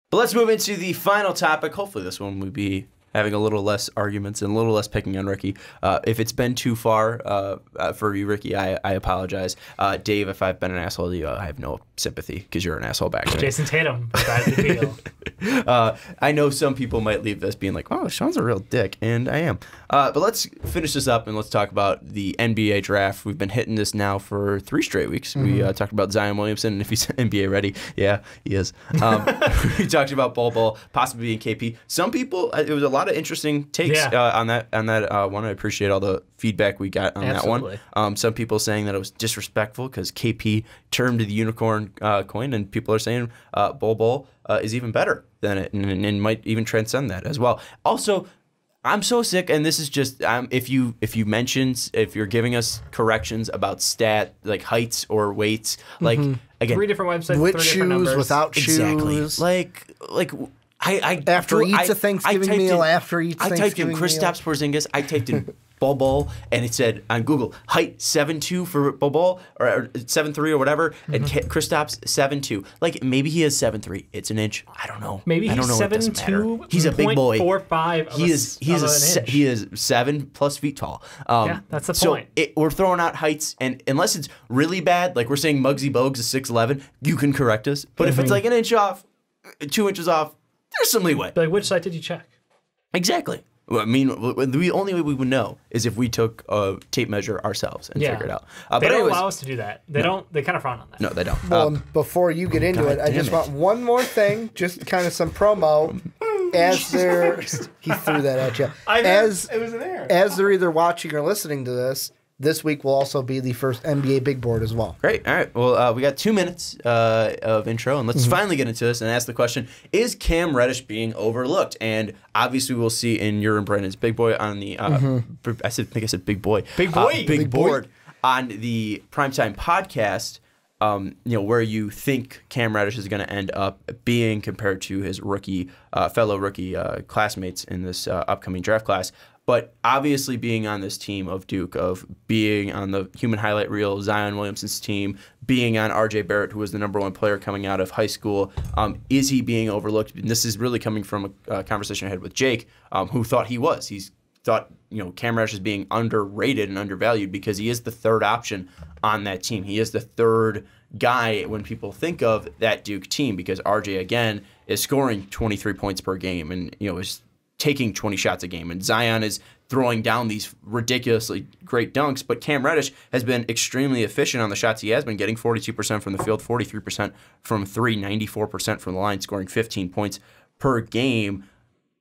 But let's move into the final topic. Hopefully this one will be having a little less arguments and a little less picking on Ricky. If it's been too far for you, Ricky, I apologize. Dave, if I've been an asshole to you, I have no sympathy because you're an asshole back to me. Jason Tatum, that's the deal. I know some people might leave this being like, oh, Sean's a real dick, and I am. But let's finish this up and let's talk about the NBA draft. We've been hitting this now for 3 straight weeks. We talked about Zion Williamson, and if he's NBA ready, yeah, he is. We talked about Bol possibly being KP. Some people, it was a lot of interesting takes on that one. I appreciate all the feedback we got on that one. Some people saying that it was disrespectful because KP termed the unicorn coin, and people are saying Bol is even better than it and might even transcend that as well. Also, I'm so sick, and this is just if you're giving us corrections about stat like heights or weights, like again, 3 different websites, with 3 shoes, different numbers. without shoes, like I after each Thanksgiving meal, after each I typed in Kristaps Porzingis, I typed in Bol, and it said on Google height 7'2" for Bol or 7'3" or whatever, and Kristaps 7'2". Like maybe he is 7'3". It's an inch. I don't know. Maybe I don't he's know. 7'2". He's a big boy. 4'5". He is 7+ feet tall. Yeah, that's the point. We're throwing out heights, and unless it's really bad, like we're saying Muggsy Bogues is 6'11", you can correct us. But if it's like an inch off, 2 inches off, there's some leeway. Like, which site did you check? Exactly. I mean, the only way we would know is if we took a tape measure ourselves and figure it out. They don't allow us to do that. They don't. They kind of frown on that. No, they don't. Well, before you get into it, I just want one more thing, just kind of some promo. As they're he threw that at you. It was an error. As they're either watching or listening to this week will also be the first NBA Big Board as well. Great. All right. Well, we got 2 minutes of intro, and let's finally get into this and ask the question, is Cam Reddish being overlooked? And obviously we'll see in your and Brandon's Big Boy on the, I think I said Big Boy. Big Boy. Big Board on the Primetime Podcast, where you think Cam Reddish is going to end up being compared to his fellow rookie classmates in this upcoming draft class. But obviously being on this team of Duke, of being on the human highlight reel, Zion Williamson's team, being on R.J. Barrett, who was the #1 player coming out of high school, is he being overlooked? And this is really coming from a conversation I had with Jake, who thought he was. He's thought Cam Reddish is being underrated and undervalued because he is the third option on that team. He is the third guy when people think of that Duke team because R.J. again is scoring 23 points per game and is taking 20 shots a game, and Zion is throwing down these ridiculously great dunks, but Cam Reddish has been extremely efficient on the shots he has been getting, 42% from the field, 43% from 3, 94% from the line, scoring 15 points per game.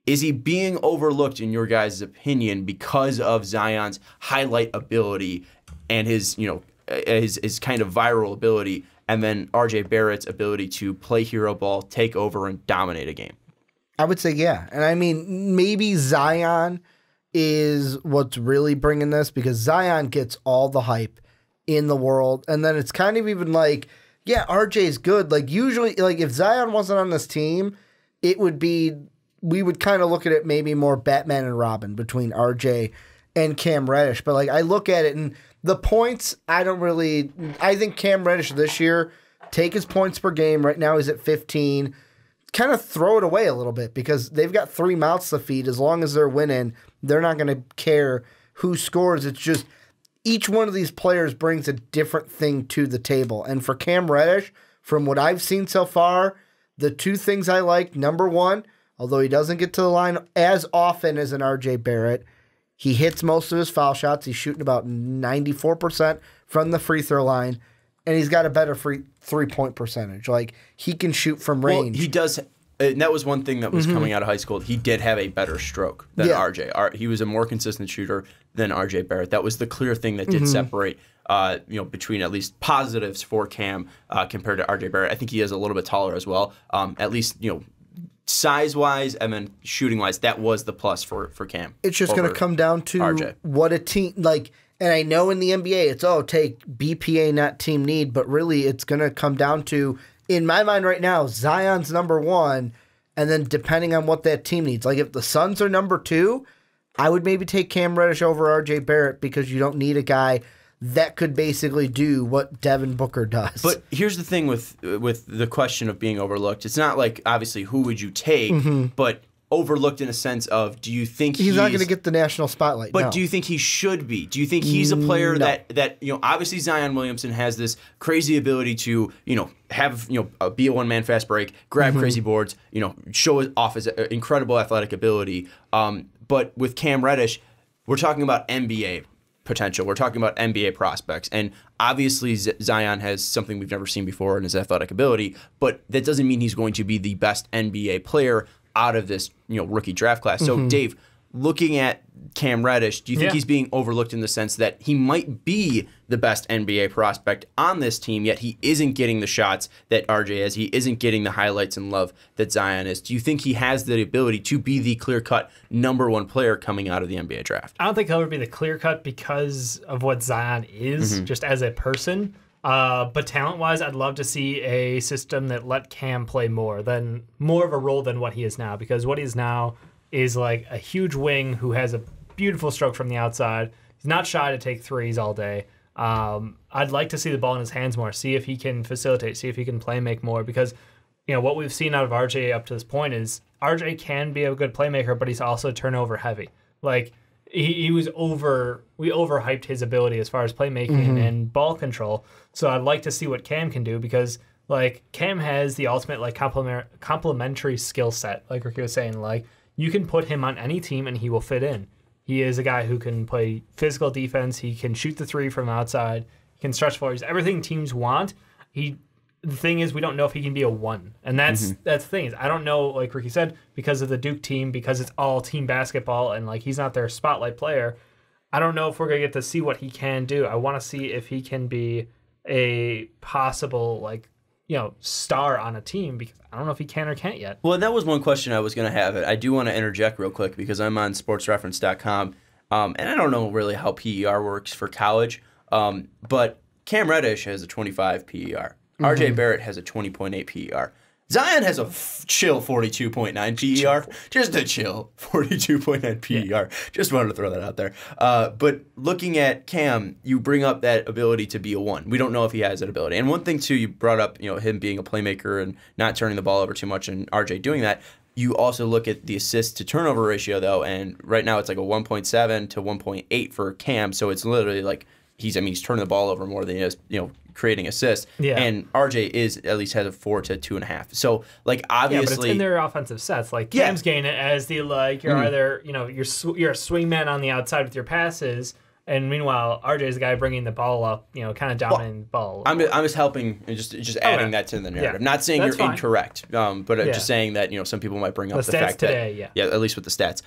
Is he being overlooked in your guys' opinion because of Zion's highlight ability and his kind of viral ability, and then R.J. Barrett's ability to play hero ball, take over, and dominate a game? I would say yeah. And I mean, maybe Zion is what's really bringing this because Zion gets all the hype in the world. And then it's kind of even like, yeah, RJ's good. Like usually, like if Zion wasn't on this team, it would be, we would kind of look at it maybe more Batman and Robin between RJ and Cam Reddish. But like I look at it and the points, I think Cam Reddish this year, take his points per game. Right now he's at 15. Kind of throw it away a little bit because they've got 3 mouths to feed. As long as they're winning, they're not going to care who scores. It's just each one of these players brings a different thing to the table. And for Cam Reddish, from what I've seen so far, the 2 things I like, number 1, although he doesn't get to the line as often as an R.J. Barrett, he hits most of his foul shots. He's shooting about 94% from the free throw line. And he's got a better three-point percentage. Like, he can shoot from range. Well, he does. And that was one thing that was coming out of high school. He did have a better stroke than R.J. He was a more consistent shooter than R.J. Barrett. That was the clear thing that did separate, between at least positives for Cam compared to R.J. Barrett. I think he is a little bit taller as well. At least, size-wise and then shooting-wise, that was the plus for Cam. It's just going to come down to RJ. What a team, like... And I know in the NBA, it's, take BPA, not team need. But really, it's going to come down to, in my mind right now, Zion's number 1. And then depending on what that team needs. Like if the Suns are number 2, I would maybe take Cam Reddish over RJ Barrett because you don't need a guy that could basically do what Devin Booker does. But here's the thing with the question of being overlooked. It's not like, obviously, who would you take, but overlooked in a sense of, do you think he's not going to get the national spotlight? But no. do you think he should be? Do you think he's a player that obviously Zion Williamson has this crazy ability to have be a one-man fast break, grab crazy boards, show off his incredible athletic ability. But with Cam Reddish, we're talking about NBA potential. We're talking about NBA prospects, and obviously Zion has something we've never seen before in his athletic ability. But that doesn't mean he's going to be the best NBA player out of this rookie draft class. So Dave, looking at Cam Reddish, do you think he's being overlooked in the sense that he might be the best NBA prospect on this team, yet he isn't getting the shots that RJ has, he isn't getting the highlights and love that Zion is? Do you think he has the ability to be the clear-cut #1 player coming out of the NBA draft? I don't think he'll ever be the clear-cut because of what Zion is, just as a person. But talent-wise, I'd love to see a system that let Cam play more of a role than what he is now, because what he is now is like a huge wing who has a beautiful stroke from the outside. He's not shy to take threes all day. I'd like to see the ball in his hands more, see if he can facilitate, see if he can play make more, because what we've seen out of RJ up to this point is RJ can be a good playmaker, but he's also turnover heavy. Like we overhyped his ability as far as playmaking and ball control. So I'd like to see what Cam can do, because like Cam has the ultimate like complementary skill set. Like Ricky was saying, like you can put him on any team and he will fit in. He is a guy who can play physical defense. He can shoot the three from outside. He can stretch floors. Everything teams want. The thing is, we don't know if he can be a 1. And that's the thing is, I don't know, like Ricky said, because of the Duke team, because it's all team basketball and like he's not their spotlight player, I don't know if we're going to get to see what he can do. I want to see if he can be a possible star on a team, because I don't know if he can or can't yet. Well, that was one question I was going to have. I do want to interject real quick because I'm on sportsreference.com, and I don't know really how PER works for college, but Cam Reddish has a 25 PER. R.J. Barrett has a 20.8 PER. Zion has a chill 42.9 PER. Just a chill 42.9 PER. Yeah. Just wanted to throw that out there. But looking at Cam, you bring up that ability to be a 1. We don't know if he has that ability. And one thing, too, you brought up, him being a playmaker and not turning the ball over too much, and RJ doing that. You also look at the assist to turnover ratio, though, and right now it's like a 1.7 to 1.8 for Cam. So it's literally like he's turning the ball over more than he is, creating assists. Yeah. And RJ at least has a 4 to 2.5. So like obviously, but it's in their offensive sets. Like Cam's getting it as the you're either you're a swingman on the outside with your passes, and meanwhile RJ is the guy bringing the ball up, kind of dominating the ball. I'm just helping, just adding that to the narrative. Not saying you're incorrect, but I'm just saying that some people might bring up the fact today, that at least with the stats.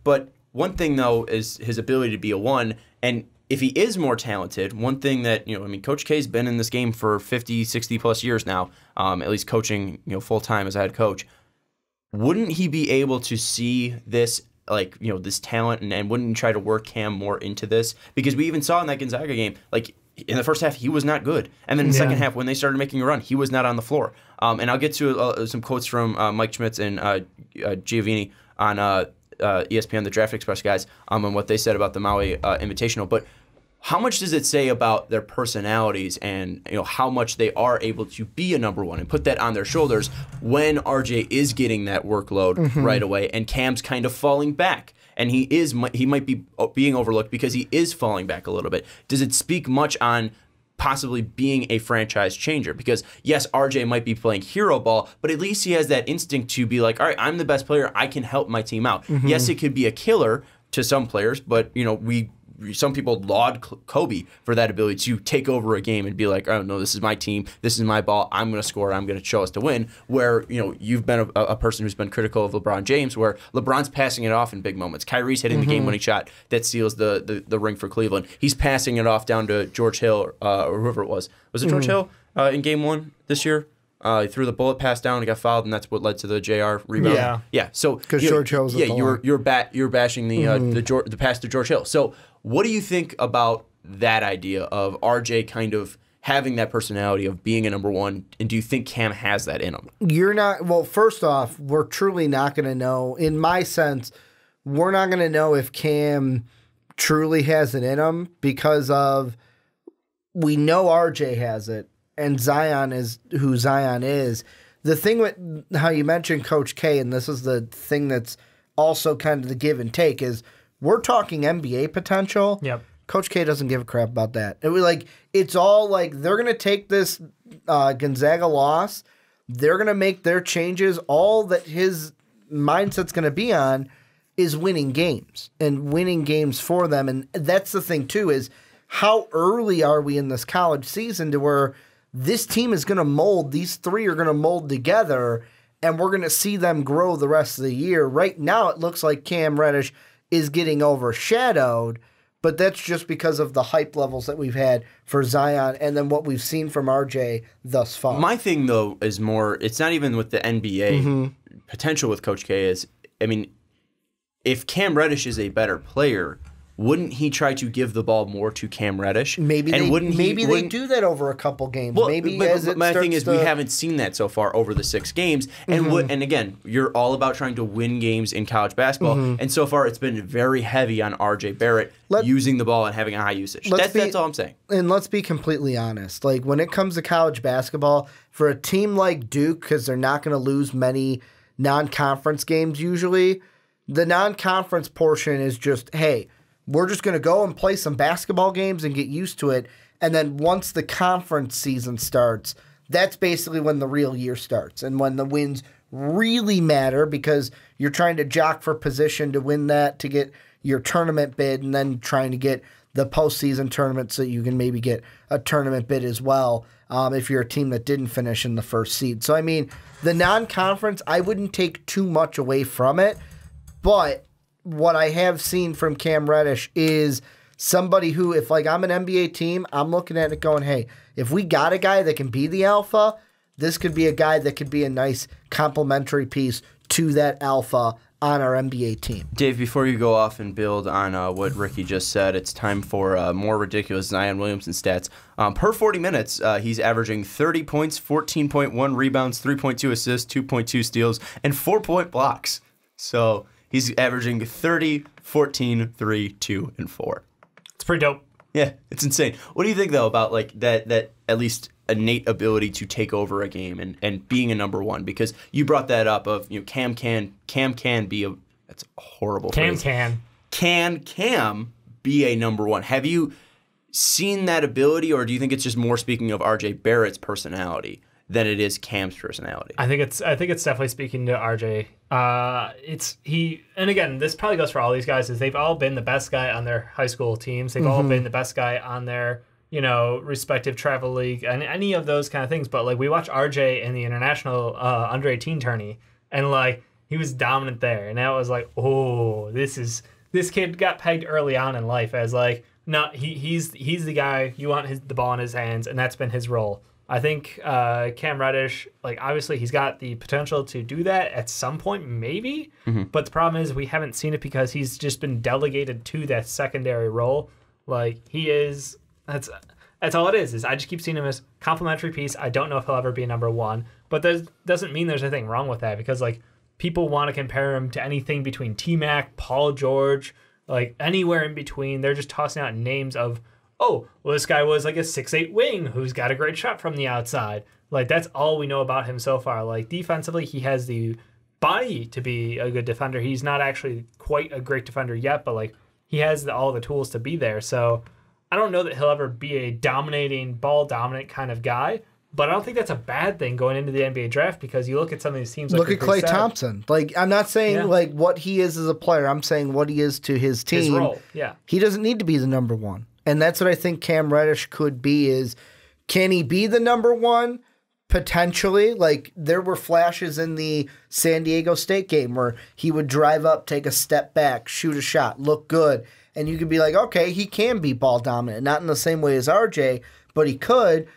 But one thing though is his ability to be a 1, and if he is more talented, one thing that, Coach K's been in this game for 50, 60 plus years now, at least coaching, full time as a head coach. Wouldn't he be able to see this, this talent and wouldn't he try to work Cam more into this? Because we even saw in that Gonzaga game, in the first half, he was not good. And then in the second half, when they started making a run, he was not on the floor. And I'll get to some quotes from Mike Schmitz and Giovanni on ESPN, the Draft Express guys, on what they said about the Maui Invitational. But how much does it say about their personalities and how much they are able to be a #1 and put that on their shoulders when RJ is getting that workload right away and Cam's kind of falling back, and he might be being overlooked because he is falling back a little bit? Does it speak much on possibly being a franchise changer? Because yes, RJ might be playing hero ball, but at least he has that instinct to be like, all right, I'm the best player, I can help my team out. Yes, it could be a killer to some players, but some people laud Kobe for that ability to take over a game and be like, oh no, this is my team, this is my ball, I'm going to score, I'm going to show us to win. Where you've been a person who's been critical of LeBron James, where LeBron's passing it off in big moments. Kyrie's hitting the game-winning shot that seals the ring for Cleveland. He's passing it off down to George Hill or whoever it was. Was it George Hill in Game 1 this year? He threw the bullet pass down and got fouled, and that's what led to the JR rebound. Yeah. So because George Hill was you're bashing the pass to George Hill. So what do you think about that idea of RJ kind of having that personality of being a #1, and do you think Cam has that in him? You're not. Well, first off, we're truly not going to know. In my sense, we're not going to know if Cam truly has it in him because of we know RJ has it, and Zion is who Zion is. The thing with how you mentioned Coach K, and this is the thing that's also kind of the give and take, is we're talking NBA potential. Yep. Coach K doesn't give a crap about that. It's all like they're going to take this Gonzaga loss. They're going to make their changes. All that his mindset's going to be on is winning games and winning games for them. And that's the thing, too, is how early are we in this college season to where this team is going to mold, these three are going to mold together, and we're going to see them grow the rest of the year. Right now, it looks like Cam Reddish is getting overshadowed, but that's just because of the hype levels that we've had for Zion and then what we've seen from RJ thus far. My thing, though, is more, it's not even with the NBA potential with Coach K is, I mean, if Cam Reddish is a better player, wouldn't he try to give the ball more to Cam Reddish? Maybe they do that over a couple games. Well, maybe but my thing is we haven't seen that so far over the 6 games. And and again, you're all about trying to win games in college basketball. And so far, it's been very heavy on R.J. Barrett using the ball and having a high usage. That's all I'm saying. And let's be completely honest. Like when it comes to college basketball, for a team like Duke, because they're not going to lose many non-conference games usually, the non-conference portion is just, hey, we're just going to go and play some basketball games and get used to it. And then once the conference season starts, that's basically when the real year starts and when the wins really matter because you're trying to jock for position to win that to get your tournament bid and then trying to get the postseason tournament so you can maybe get a tournament bid as well if you're a team that didn't finish in the first seed. So, I mean, the non-conference, I wouldn't take too much away from it, but what I have seen from Cam Reddish is somebody who, if like I'm an NBA team, I'm looking at it going, hey, if we got a guy that can be the alpha, this could be a guy that could be a nice complementary piece to that alpha on our NBA team. Dave, before you go off and build on what Ricky just said, it's time for more ridiculous Zion Williamson stats. Per 40 minutes, he's averaging 30 points, 14.1 rebounds, 3.2 assists, 2.2 steals, and 4-point blocks. So he's averaging 30, 14, 3, 2, and 4. It's pretty dope. Yeah, it's insane. What do you think, though, about like that at least innate ability to take over a game and being a number one? Because you brought that up of, Cam can be a, that's a horrible phrase. Cam be a number one? Have you seen that ability, or do you think it's just more speaking of R.J. Barrett's personality than it is Cam's personality? I think it's definitely speaking to RJ. And again, this probably goes for all these guys, is they've all been the best guy on their high school teams. They've all been the best guy on their, respective travel league and any of those kind of things. But like we watched RJ in the international under 18 tourney, and like he was dominant there, and that was like, oh, this kid got pegged early on in life as like, no, he's the guy you want the ball in his hands, and that's been his role. I think Cam Reddish, like obviously he's got the potential to do that at some point, maybe. But the problem is we haven't seen it because he's just been delegated to that secondary role. Like he is, that's all it is I just keep seeing him as complimentary piece. I don't know if he'll ever be a number one, but that doesn't mean there's anything wrong with that, because like people want to compare him to anything between T-Mac, Paul George, like anywhere in between. They're just tossing out names of, oh, well, this guy was like a 6'8" wing who's got a great shot from the outside. Like, that's all we know about him so far. Like, defensively, he has the body to be a good defender. He's not actually quite a great defender yet, but, like, he has all the tools to be there. So I don't know that he'll ever be a ball-dominant kind of guy, but I don't think that's a bad thing going into the NBA draft, because you look at some of these teams. Look at Klay Thompson. Like, I'm not saying, like, what he is as a player. I'm saying what he is to his team. His role, yeah. He doesn't need to be the number one. And that's what I think Cam Reddish could be is, can he be the number one? Potentially. Like, there were flashes in the San Diego State game where he would drive up, take a step back, shoot a shot, look good. And you could be like, okay, he can be ball dominant. Not in the same way as RJ, but he could.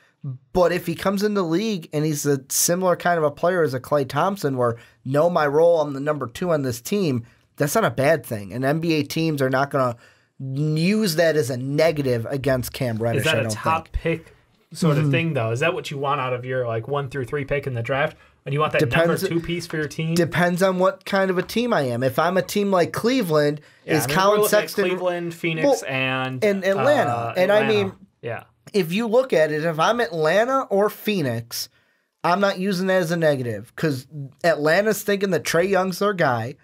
But if he comes in the league and he's a similar kind of a player as a Klay Thompson, where, know my role, I'm the number two on this team, that's not a bad thing. And NBA teams are not going to use that as a negative against Cam Reddish. Is that a top pick sort of thing, though? Is that what you want out of your like 1 through 3 pick in the draft? And you want that number 2 piece for your team? Depends on what kind of a team I am. If I'm a team like Cleveland, is Colin Sexton, Cleveland, Phoenix, and Atlanta. And Atlanta. I mean, if you look at it, if I'm Atlanta or Phoenix, I'm not using that as a negative because Atlanta's thinking that Trae Young's their guy,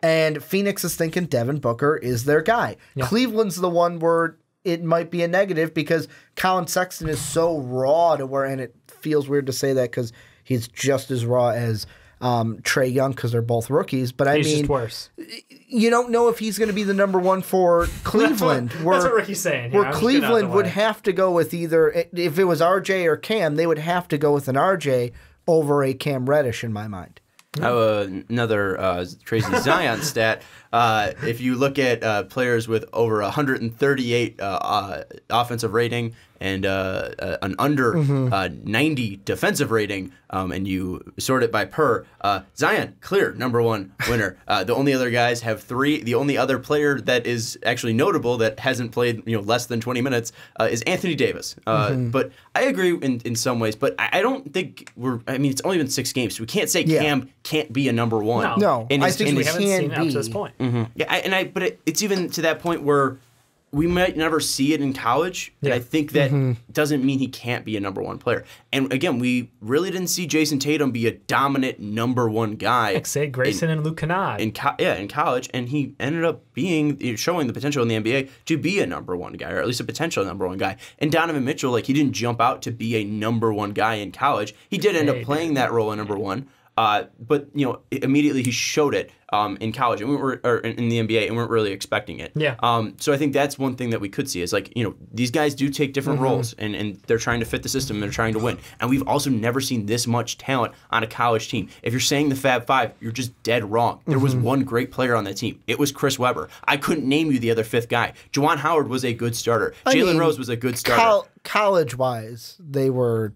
and Phoenix is thinking Devin Booker is their guy. Yeah. Cleveland's the one where it might be a negative because Colin Sexton is so raw to where, and it feels weird to say that because he's just as raw as Trae Young because they're both rookies. But he's just worse. You don't know if he's going to be the number one for Cleveland. That's what Ricky's saying. Where Cleveland would have to go with either, if it was R.J. or Cam, they would have to go with an R.J. over a Cam Reddish in my mind. I have another crazy Zion stat. If you look at players with over 138 offensive rating and an under 90 defensive rating, and you sort it by per, Zion, clear number one winner. The only other guys have 3. The only other player that is actually notable that hasn't played less than 20 minutes is Anthony Davis. But I agree in some ways, but I don't think it's only been 6 games, so we can't say Cam can't be a number one. No, I think we haven't seen it up to this point. Yeah, but it's even to that point where we might never see it in college, and I think that doesn't mean he can't be a number one player. And again, we really didn't see Jason Tatum be a dominant number one guy. Like say Grayson and Luke Kennard. In college, and he ended up showing the potential in the NBA to be a number one guy, or at least a potential number one guy. And Donovan Mitchell, he didn't jump out to be a number one guy in college. He did end up playing that role in number one. But immediately he showed it in college, and in the NBA, and we weren't really expecting it. Yeah. So I think that's one thing that we could see is these guys do take different roles, and they're trying to fit the system, and they're trying to win. And we've also never seen this much talent on a college team. If you're saying the Fab Five, you're just dead wrong. There was one great player on that team. It was Chris Webber. I couldn't name you the other 5th guy. Juwan Howard was a good starter. Jalen Rose was a good starter. College-wise, they were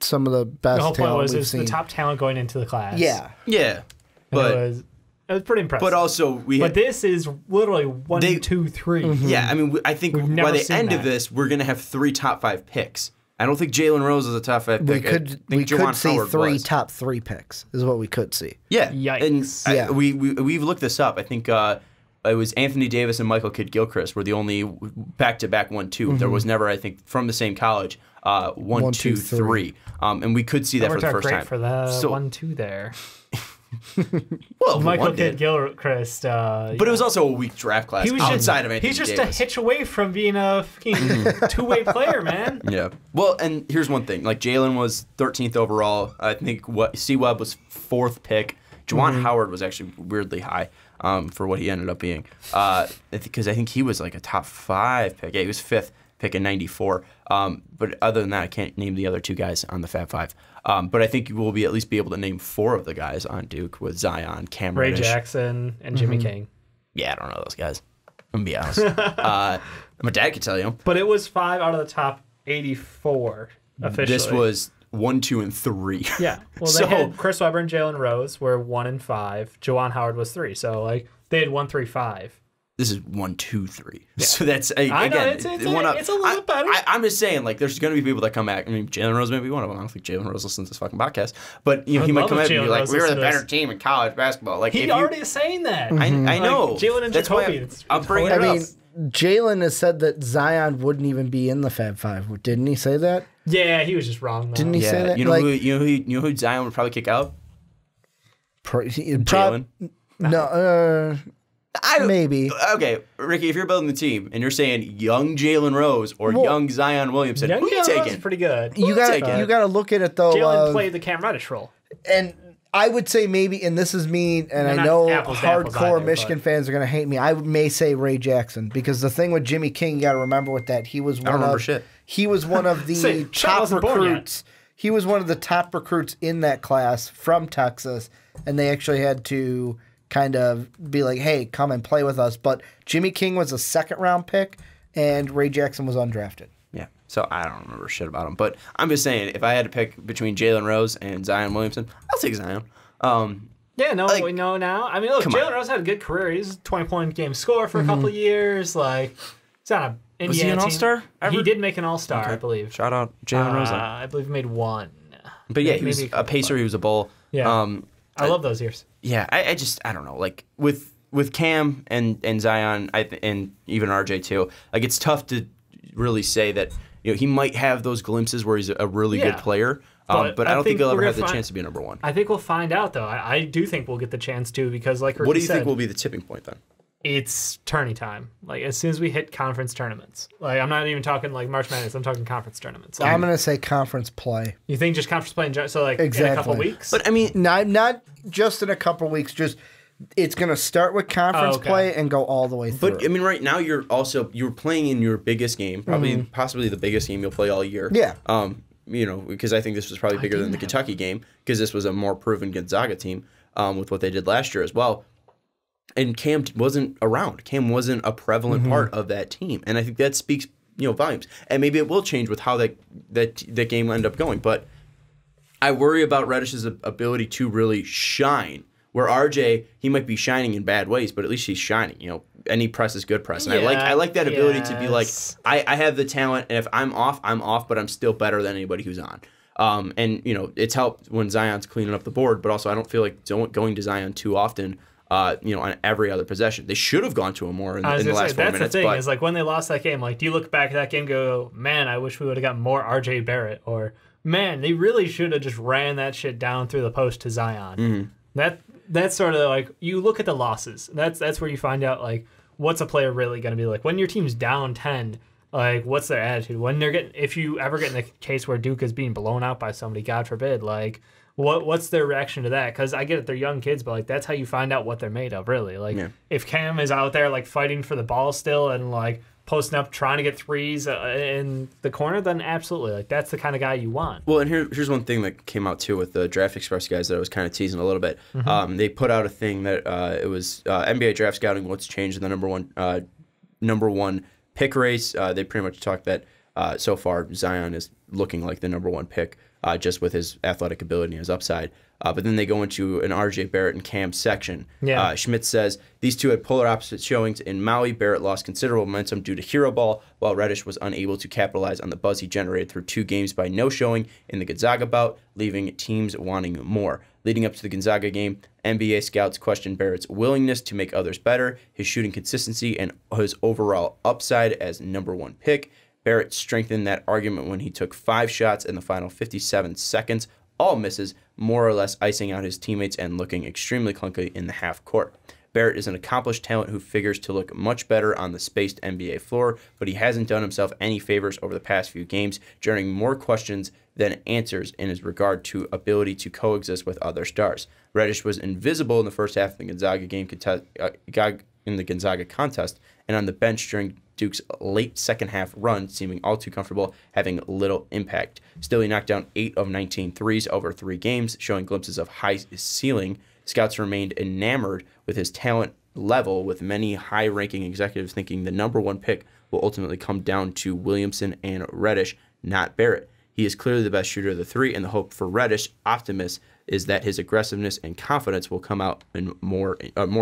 some of the best the whole point talent was we've seen. The top talent going into the class. Yeah. But it was pretty impressive. But also But this is literally 1, 2, 3. Yeah, I think by the end of this, we're gonna have 3 top 5 picks. I don't think Jalen Rose is a top 5 pick. We could see Howard 3 top 3 picks is what we could see. Yeah. Yikes. And we've looked this up. I think it was Anthony Davis and Michael Kidd-Gilchrist were the only back-to-back 1-2. There was never, I think, from the same college, 1, 2, 3. And we could see that for the first time. For the 1-2 there. Well, Michael Kidd-Gilchrist. But it was also a weak draft class outside of Anthony Davis. He's just a hitch away from being a fucking two-way player, man. Yeah. Well, and here's one thing. Jalen was 13th overall. I think C-Webb was 4th pick. Juwan Howard was actually weirdly high for what he ended up being. Because I think he was a top 5 pick. Yeah, he was 5th pick in 94. But other than that, I can't name the other 2 guys on the Fab Five. But I think we'll at least be able to name 4 of the guys on Duke with Zion, Cam Reddish, Ray Jackson, and Jimmy King. Yeah, I don't know those guys. I'm going to be honest. My dad could tell you. But it was 5 out of the top 84 officially. This was 1, 2, and 3. Yeah. Well, they had Chris Webber and Jalen Rose were 1 and 5. Juwan Howard was 3. So they had 1, 3, 5. This is 1, 2, 3. Yeah. So that's again. I know, it's a little better. I'm just saying, there's going to be people that come back. I mean, Jalen Rose may be one of them. I don't think Jalen Rose listens to this fucking podcast, but he might come at me and be like, "We were the better team in college basketball." He already is saying that. I know. Jalen and Jacoby. I'm bringing it up. Jalen has said that Zion wouldn't even be in the Fab Five. Didn't he say that? Yeah, he was just wrong. Though. Didn't he say that? You know who Zion would probably kick out? Jalen. No. Maybe. Okay, Ricky, if you're building the team and you're saying young Jalen Rose or young Zion Williamson, who are you taking? Pretty good. You got to look at it though. Jalen played the Cam Reddish role, and I would say maybe, and this is me, and I know hardcore Michigan fans are going to hate me. I may say Ray Jackson because the thing with Jimmy King, you got to remember with that he was one of the top recruits. He was one of the top recruits in that class from Texas, and they actually had to kind of be like, hey, come and play with us. But Jimmy King was a 2nd-round pick, and Ray Jackson was undrafted. Yeah, so I don't remember shit about him. But I'm just saying, if I had to pick between Jalen Rose and Zion Williamson, I'll take Zion. We know now. I mean, look, Jalen Rose had a good career. He's a 20-point game scorer for a couple of years. He's on a Indiana was he an All-Star? He did make an All-Star, I believe. Shout out Jalen Rose. I believe he made 1. But yeah, he was a pacer. He was a bull. Yeah. I love those years. Yeah, I don't know. With Cam and Zion and even R.J. too, it's tough to really say that he might have those glimpses where he's a really good player. But I don't think he'll ever have the chance to be number one. I think we'll find out, though. I do think we'll get the chance to because, like what do you think will be the tipping point then? It's tourney time. Like, as soon as we hit conference tournaments. Like, I'm not even talking, like, March Madness. I'm talking conference tournaments. I'm going to say conference play. You think just conference play in general? So, like, in a couple weeks? But, I mean... Not just in a couple weeks. Just, it's going to start with conference play and go all the way through. But, I mean, right now, you're playing in your biggest game. Possibly the biggest game you'll play all year. Yeah. Because I think this was probably bigger than the Kentucky game because this was a more proven Gonzaga team with what they did last year as well. And Cam wasn't around. Cam wasn't a prevalent part of that team, and I think that speaks volumes. And maybe it will change with how that game will end up going. But I worry about Reddish's ability to really shine. Where RJ, he might be shining in bad ways, but at least he's shining. Any press is good press, and I like that ability to be like, I have the talent, and if I'm off, but I'm still better than anybody who's on. And it's helped when Zion's cleaning up the board, but also I don't feel like going to Zion too often. On every other possession, they should have gone to him more in the last 4 minutes. That's the thing is like when they lost that game. Like, do you look back at that game, and go, man, I wish we would have got more R.J. Barrett, or man, they really should have just ran that shit down through the post to Zion. That's sort of like you look at the losses. That's where you find out like what's a player really going to be like when your team's down 10. Like, what's their attitude when they're if you ever get in the case where Duke is being blown out by somebody, God forbid, like. What's their reaction to that? Because I get it, they're young kids, but like that's how you find out what they're made of, really. Like if Cam is out there like fighting for the ball still and like posting up, trying to get threes in the corner, then absolutely, like that's the kind of guy you want. Well, and here's one thing that came out too with the Draft Express guys that I was kind of teasing a little bit. They put out a thing that it was NBA draft scouting. What's changed in the number one pick race? They pretty much talked that so far Zion is looking like the number one pick. Just with his athletic ability and his upside. But then they go into an R.J. Barrett and Cam section. Schmidt says, these two had polar opposite showings. In Maui, Barrett lost considerable momentum due to hero ball, while Reddish was unable to capitalize on the buzz he generated through 2 games by no showing in the Gonzaga bout, leaving teams wanting more. Leading up to the Gonzaga game, NBA scouts questioned Barrett's willingness to make others better, his shooting consistency, and his overall upside as number one pick. Barrett strengthened that argument when he took 5 shots in the final 57 seconds, all misses, more or less icing out his teammates and looking extremely clunky in the half court. Barrett is an accomplished talent who figures to look much better on the spaced NBA floor, but he hasn't done himself any favors over the past few games, generating more questions than answers in his regard to ability to coexist with other stars. Reddish was invisible in the first half of the Gonzaga game in the Gonzaga contest, and on the bench during Duke's late second half run, seeming all too comfortable, having little impact. Still, he knocked down 8 of 19 threes over 3 games, showing glimpses of high ceiling. Scouts remained enamored with his talent level, with many high-ranking executives thinking the number one pick will ultimately come down to Williamson and Reddish, not Barrett. He is clearly the best shooter of the 3, and the hope for Reddish, optimist, is that his aggressiveness and confidence will come out in more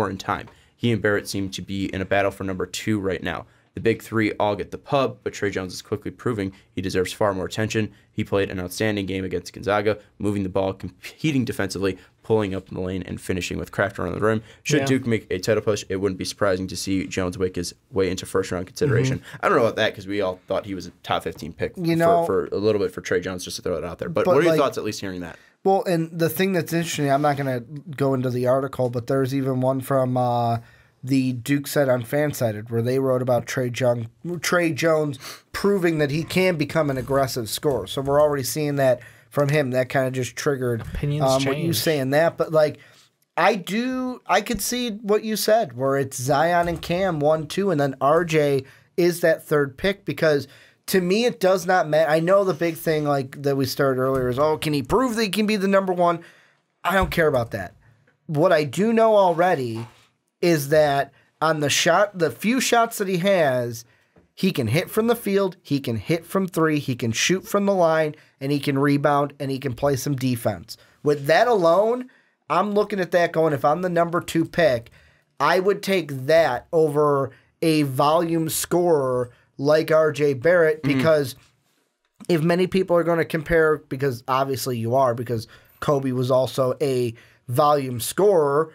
in time. He and Barrett seem to be in a battle for number 2 right now. The big 3 all get the pub, but Tre Jones is quickly proving he deserves far more attention. He played an outstanding game against Gonzaga, moving the ball, competing defensively, pulling up in the lane, and finishing with craft around the rim. Should Duke make a title push, it wouldn't be surprising to see Jones make his way into first-round consideration. I don't know about that because we all thought he was a top 15 pick for a little bit for Tre Jones, just to throw it out there. But what are your thoughts, at least hearing that? Well, and the thing that's interesting, I'm not going to go into the article, but there's even one from the Duke site on Fansided where they wrote about Tre Jones proving that he can become an aggressive scorer. So we're already seeing that from him. That kind of just triggered what you saying that. But like, I could see what you said where it's Zion and Cam 1-2, and then RJ is that third pick, because to me it does not matter. I know the big thing like that we started earlier is, can he prove that he can be the number one? I don't care about that. What I do know already is that on the few shots that he has, he can hit from the field, he can hit from 3, he can shoot from the line, and he can rebound, and he can play some defense. With that alone, I'm looking at that going, if I'm the number 2 pick, I would take that over a volume scorer like R.J. Barrett, because if many people are going to compare, because obviously you are, because Kobe was also a volume scorer,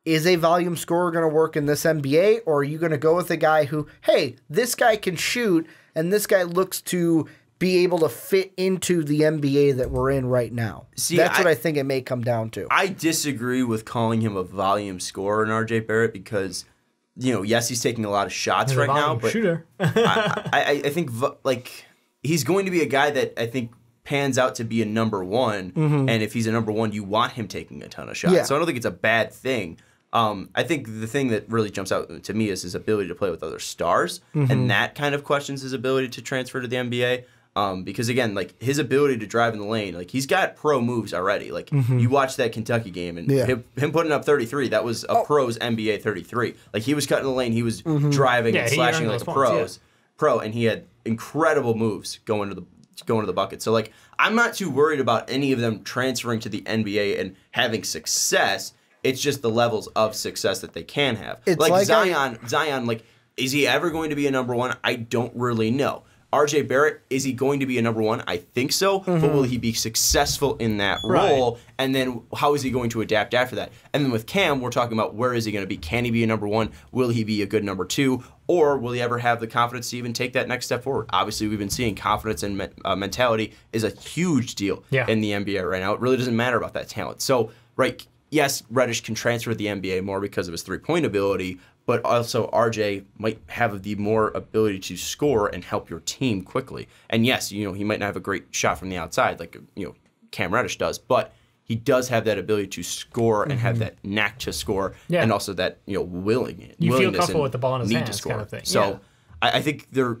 is a volume scorer going to work in this NBA, or are you going to go with a guy who, hey, this guy can shoot, and this guy looks to be able to fit into the NBA that we're in right now. See, that's what I think it may come down to. I disagree with calling him a volume scorer in R.J. Barrett because, yes, he's taking a lot of shots right now, but shooter. I think like he's going to be a guy that I think pans out to be a number one, and if he's a number one, you want him taking a ton of shots. Yeah. So I don't think it's a bad thing. I think the thing that really jumps out to me is his ability to play with other stars, and that kind of questions his ability to transfer to the NBA. Because again, like his ability to drive in the lane, like he's got pro moves already. Like you watch that Kentucky game and him putting up 33, that was a pro's NBA 33. Like he was cutting the lane, he was driving and slashing like a pro, and he had incredible moves going to the bucket. So like I'm not too worried about any of them transferring to the NBA and having success. It's just the levels of success that they can have. It's like like Zion, like is he ever going to be a number one? I don't really know. R.J. Barrett, is he going to be a number one? I think so, but will he be successful in that role? And then how is he going to adapt after that? And then with Cam, we're talking about where is he going to be? Can he be a number one? Will he be a good number two? Or will he ever have the confidence to even take that next step forward? Obviously, we've been seeing confidence and mentality is a huge deal in the NBA right now. It really doesn't matter about that talent. So, yes, Reddish can transfer to the NBA more because of his three-point ability, but also RJ might have the more ability to score and help your team quickly. And yes, he might not have a great shot from the outside like Cam Reddish does, but he does have that ability to score and have that knack to score, and also that willingness. You feel comfortable with the ball in his hands, kind of thing. So I think they're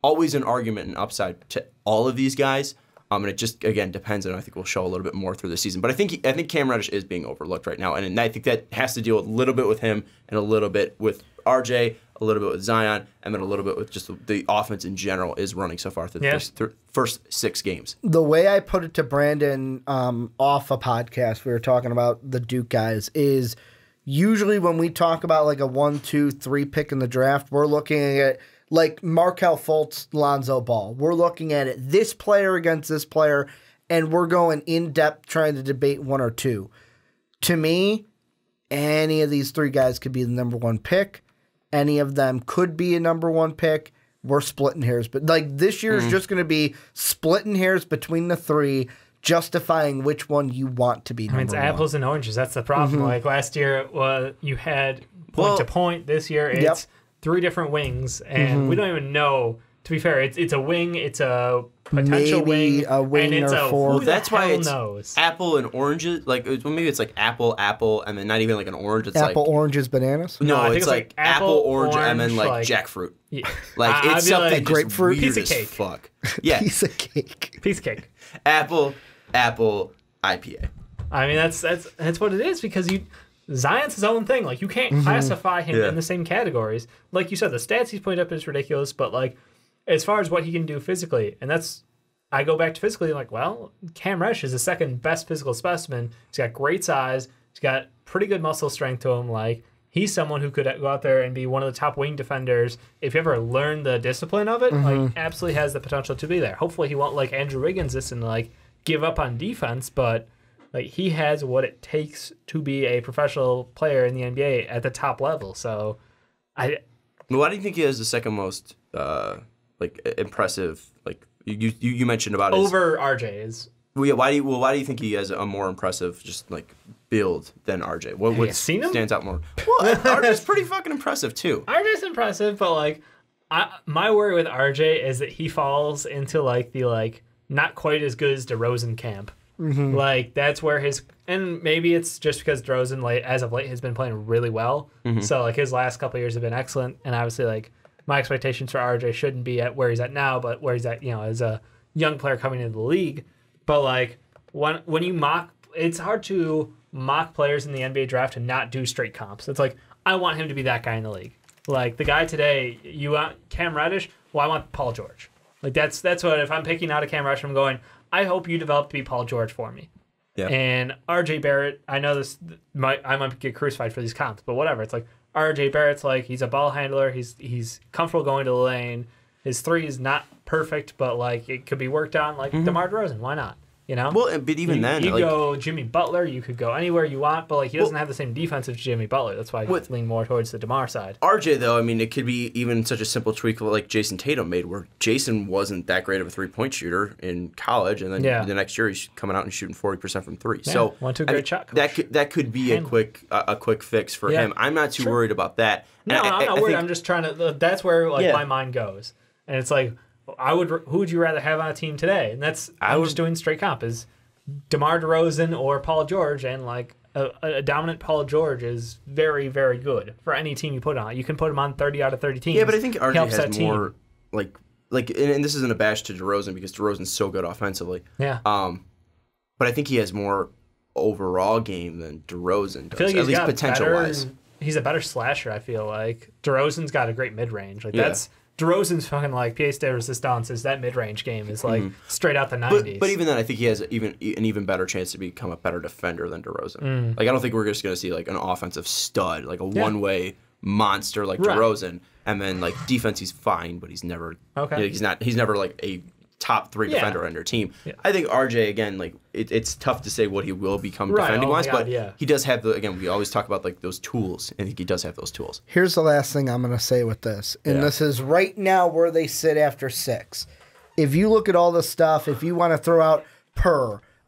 always an argument and upside to all of these guys. And it just, again, depends, and I think we'll show a little bit more through the season. But I think Cam Reddish is being overlooked right now, and I think that has to deal a little bit with him and a little bit with RJ, a little bit with Zion, and then a little bit with just the offense in general is running so far through the first 6 games. The way I put it to Brandon off a podcast, we were talking about the Duke guys, is usually when we talk about like a 1, 2, 3 pick in the draft, we're looking at like Markelle Fultz, Lonzo Ball. We're looking at it, this player against this player, and we're going in-depth trying to debate one or two. To me, any of these 3 guys could be the number 1 pick. Any of them could be a number 1 pick. We're splitting hairs. But like this year is just going to be splitting hairs between the 3, justifying which one you want to be number 1. It's apples and oranges. That's the problem. Like last year, you had point to point. This year, it's 3 different wings, and we don't even know. To be fair, it's a wing, it's a potential maybe wing, a wing and it's or 4. Who the That's why hell it's knows? apple and oranges. Maybe it's like apple, and then not even like an orange. It's apple, like oranges, bananas. no, I think it's like apple, orange, and then like jackfroot. Yeah. Like it's something like grapefruit, weird piece of as cake. fuck. Yeah, Piece of cake. Piece of cake. apple, IPA. I mean, that's what it is because Zion's his own thing. Like you can't classify him in the same categories. Like you said, the stats he's putting up is ridiculous, but like as far as what he can do physically, and I go back to physically, like, well, Cam Reddish is the second best physical specimen. He's got great size. He's got pretty good muscle strength to him. Like he's someone who could go out there and be one of the top wing defenders. If you ever learn the discipline of it, like absolutely has the potential to be there. Hopefully he won't like Andrew Wiggins this and like give up on defense, but like he has what it takes to be a professional player in the NBA at the top level. So why do you think he has the second most impressive, like you mentioned about over RJ is? Well, yeah. Why do you think he has a more impressive just like build than RJ? What stands out more? Well, RJ's pretty fucking impressive too. RJ's impressive, but like my worry with RJ is that he falls into like the like not quite as good as DeRozan camp. Like that's where and maybe it's just because DeRozan as of late has been playing really well. So like his last couple of years have been excellent, and obviously like my expectations for RJ shouldn't be at where he's at now, but where he's at, as a young player coming into the league. But like when you mock, it's hard to mock players in the NBA draft and not do straight comps. It's like I want him to be that guy in the league. Like the guy today, you want Cam Reddish? Well, I want Paul George. Like that's what if I'm picking out a Cam Reddish, I'm going, I hope you develop to be Paul George for me. Yeah. And R.J. Barrett, I know I might get crucified for these comps, but whatever. It's like R.J. Barrett's like he's a ball handler. He's comfortable going to the lane. His 3 is not perfect, but like it could be worked on. Like DeMar DeRozan, why not? You know? Well, but even then, you like, go Jimmy Butler. You could go anywhere you want, but like he doesn't have the same defense as Jimmy Butler. That's why I lean more towards the DeMar side. RJ, though, I mean, it could be even such a simple tweak like Jason Tatum made, where Jason wasn't that great of a 3-point shooter in college, and then the next year he's coming out and shooting 40% from three. Yeah, so one, two, great shot. That could be a quick fix for him. I'm not too worried about that. No, I'm not worried. I'm just trying to. That's where my mind goes, and it's like, who would you rather have on a team today? And that's I'm just doing straight comp is DeMar DeRozan or Paul George, and like a dominant Paul George is very, very good for any team you put on. You can put him on 30 out of 30 teams. Yeah, but I think RJ has more like, and this isn't a bash to DeRozan because DeRozan's so good offensively. Yeah. But I think he has more overall game than DeRozan does, I feel like at least potential-wise. He's a better slasher, I feel like. DeRozan's got a great mid-range. That's DeRozan's fucking like pièce de résistance is that mid-range game is like straight out the 90s. But even then, I think he has an even better chance to become a better defender than DeRozan. Like, I don't think we're just going to see like an offensive stud, like a one-way monster like DeRozan, and then like defense he's fine, but he's never he's never like a top 3 defender on your team. Yeah. I think RJ, again, like it's tough to say what he will become defending wise, but he does have we always talk about like those tools. I think he does have those tools. Here's the last thing I'm going to say with this, and this is right now where they sit after 6. If you look at all the stuff, if you want to throw out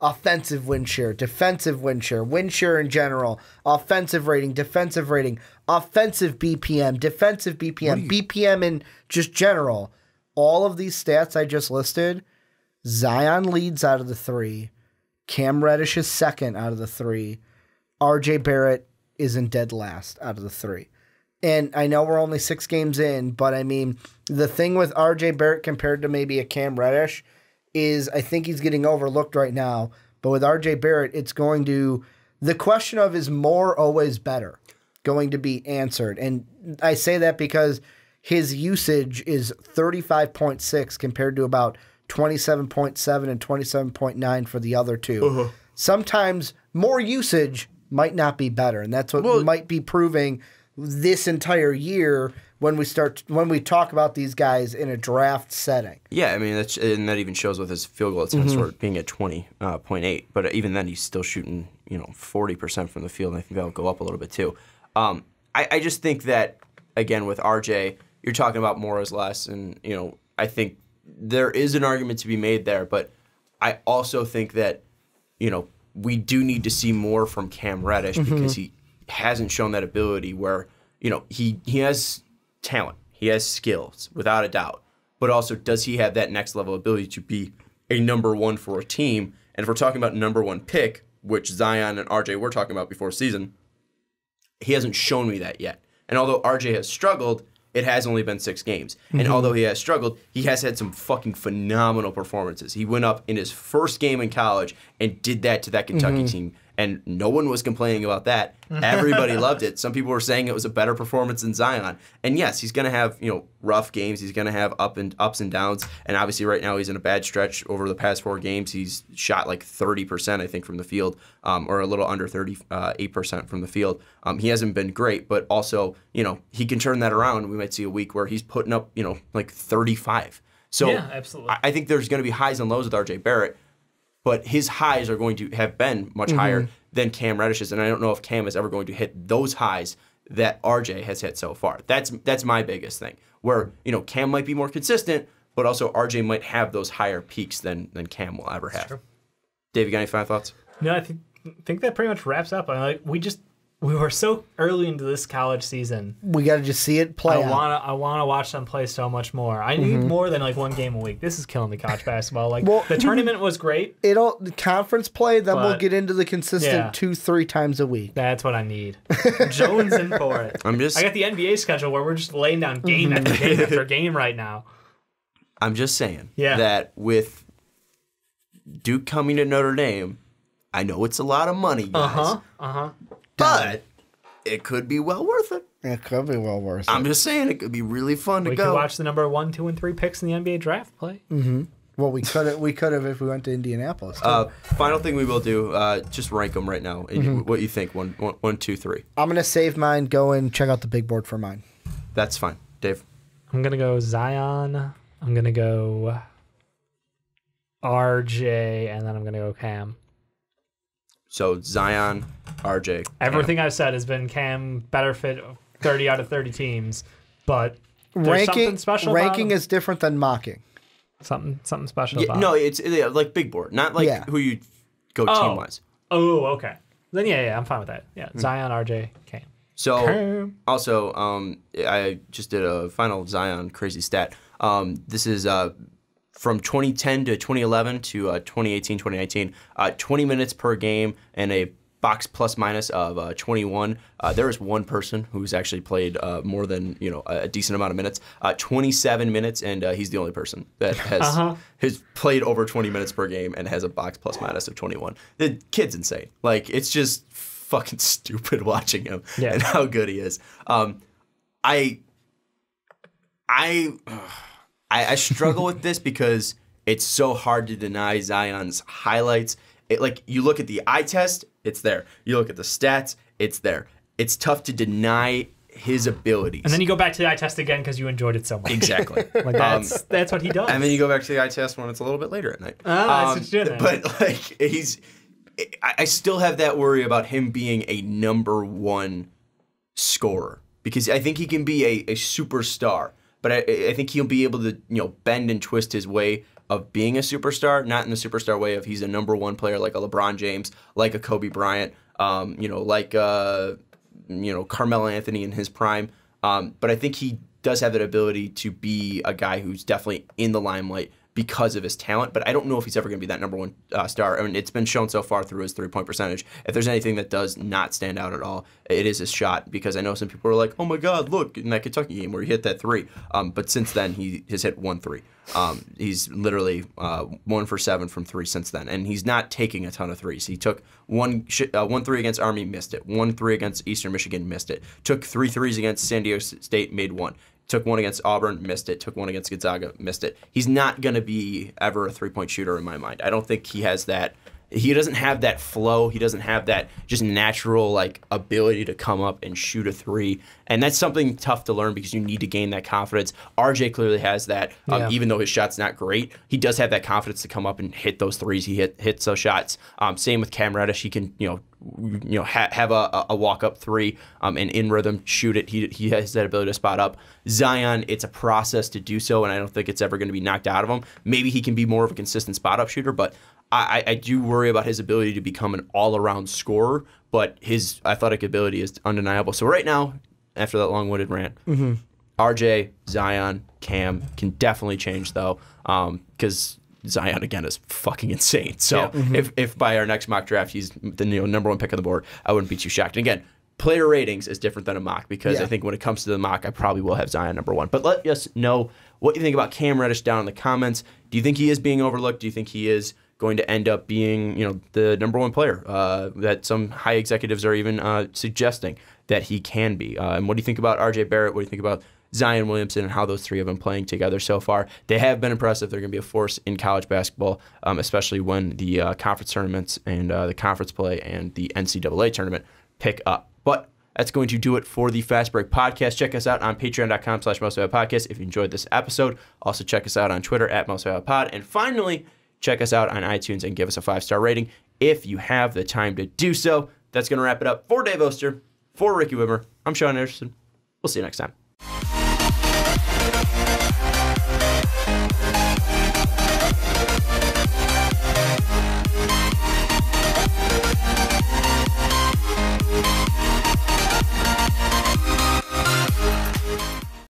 offensive win share, defensive win share in general, offensive rating, defensive rating, offensive BPM, defensive BPM, BPM in just general, all of these stats I just listed, Zion leads out of the 3. Cam Reddish is second out of the 3. R.J. Barrett is in dead last out of the 3. And I know we're only 6 games in, but I mean, the thing with R.J. Barrett compared to maybe a Cam Reddish is I think he's getting overlooked right now. But with R.J. Barrett, it's going to, the question of is more always better going to be answered. And I say that because his usage is 35.6 compared to about 27.7 and 27.9 for the other 2. Sometimes more usage might not be better, and that's what we might be proving this entire year when we talk about these guys in a draft setting. Yeah, I mean that even shows with his field goal attempts being at 20.8, but even then he's still shooting 40% from the field, and I think that'll go up a little bit too. I just think that again with RJ, you're talking about more is less, and I think there is an argument to be made there, but I also think that we do need to see more from Cam Reddish because he hasn't shown that ability where he has talent, he has skills without a doubt, but also does he have that next level ability to be a number 1 for a team? And if we're talking about number 1 pick, which Zion and RJ were talking about before season, he hasn't shown me that yet. And although RJ has struggled, it has only been 6 games. And although he has struggled, he has had some fucking phenomenal performances. He went up in his first game in college and did that to that Kentucky team. And no one was complaining about that. Everybody loved it. Some people were saying it was a better performance than Zion. And yes, he's going to have rough games. He's going to have ups and downs. And obviously right now he's in a bad stretch. Over the past 4 games, he's shot like 30%, I think, from the field, or a little under 38% from the field. He hasn't been great, but also he can turn that around. We might see a week where he's putting up like 35. So yeah, absolutely. I think there's going to be highs and lows with R.J. Barrett. But his highs are going to have been much higher than Cam Reddish's, and I don't know if Cam is ever going to hit those highs that RJ has hit so far. That's my biggest thing. Where Cam might be more consistent, but also RJ might have those higher peaks than Cam will ever have. True. Dave, you got any final thoughts? No, I think that pretty much wraps up. We were so early into this college season. We got to just see it play out. I want to watch them play so much more. I need more than like 1 game a week. This is killing the college basketball. The tournament was great. The conference play, then we'll get into the consistent 2-3 times a week. That's what I need. Jonesing for it. I got the NBA schedule where we're just laying down game after game after game right now. I'm just saying that with Duke coming to Notre Dame, I know it's a lot of money, guys. But it could be well worth it. It could be well worth it. I'm just saying it could be really fun to go. We could watch the number 1, 2, and 3 picks in the NBA draft play. Well, we could have if we went to Indianapolis. Final thing we will do, just rank them right now. What you think? 1, 2, 3. I'm gonna save mine. Go and check out the big board for mine. That's fine, Dave. I'm gonna go Zion. I'm gonna go RJ, and then I'm gonna go Cam. So Zion, RJ, Cam. Everything I've said has been Cam better fit 30 out of 30 teams, but there's something special about ranking him. is different than mocking. Something special Yeah, about no, him. it's like big board, not like Yeah. who you go team wise. Oh, okay. Then yeah, I'm fine with that. Yeah, Zion, RJ, Cam. So Cam. also, I just did a final Zion crazy stat. This is from 2010 to 2011 to 2018, 2019, 20 minutes per game and a box plus minus of 21. There is one person who's actually played more than a decent amount of minutes, 27 minutes, and he's the only person that has played over 20 minutes per game and has a box plus minus of 21. The kid's insane. Like, it's just fucking stupid watching him and how good he is. I struggle with this because it's so hard to deny Zion's highlights. Like, you look at the eye test, it's there. You look at the stats, it's there. It's tough to deny his abilities. And then you go back to the eye test again because you enjoyed it so much. Exactly. Like that's what he does. And then you go back to the eye test when it's a little bit later at night. That's what you're doing. But like, I still have that worry about him being a number one scorer because I think he can be a superstar. But I think he'll be able to, bend and twist his way of being a superstar, not in the superstar way of he's a number one player like a LeBron James, like a Kobe Bryant, like Carmelo Anthony in his prime. But I think he does have that ability to be a guy who's definitely in the limelight because of his talent, but I don't know if he's ever going to be that number one star. I mean, it's been shown so far through his three-point percentage. If there's anything that does not stand out at all, it is his shot, because I know some people are like, oh my God, look, in that Kentucky game where he hit that three. But since then, he has hit 1 3. He's literally 1 for 7 from 3 since then, and he's not taking a ton of threes. He took 1 3 against Army, missed it. 1 3 against Eastern Michigan, missed it. Took 3 threes against San Diego State, made 1. Took 1 against Auburn, missed it. Took 1 against Gonzaga, missed it. He's not going to be ever a three-point shooter in my mind. I don't think he has that. He doesn't have that flow. He doesn't have that just natural ability to come up and shoot a three. And that's something tough to learn because you need to gain that confidence. RJ clearly has that. Even though his shot's not great, he does have that confidence to come up and hit those threes. He hits those shots. Same with Cam Reddish. He can have a walk-up three and in rhythm shoot it. He has that ability to spot up. Zion, it's a process to do so, and I don't think it's ever going to be knocked out of him. Maybe he can be more of a consistent spot-up shooter, but I do worry about his ability to become an all-around scorer, but his athletic ability is undeniable. So right now, after that long-winded rant, RJ, Zion, Cam can definitely change, though, because Zion, again, is fucking insane. So if by our next mock draft he's the number one pick on the board, I wouldn't be too shocked. And again, player ratings is different than a mock because I think when it comes to the mock, I probably will have Zion number one. But let us know what you think about Cam Reddish down in the comments. Do you think he is being overlooked? Do you think he is going to end up being the number one player that some high executives are even suggesting that he can be? And what do you think about R.J. Barrett? What do you think about Zion Williamson and how those three have been playing together so far? They have been impressive. They're going to be a force in college basketball, especially when the conference tournaments and the conference play and the NCAA tournament pick up. But that's going to do it for the Fast Break Podcast. Check us out on patreon.com/mostvaluedpodcast if you enjoyed this episode. Also check us out on Twitter @mostvaluedpod. And finally, check us out on iTunes and give us a 5-star rating if you have the time to do so. That's going to wrap it up for Dave Oster, for Ricky Widmer. I'm Sean Anderson. We'll see you next time.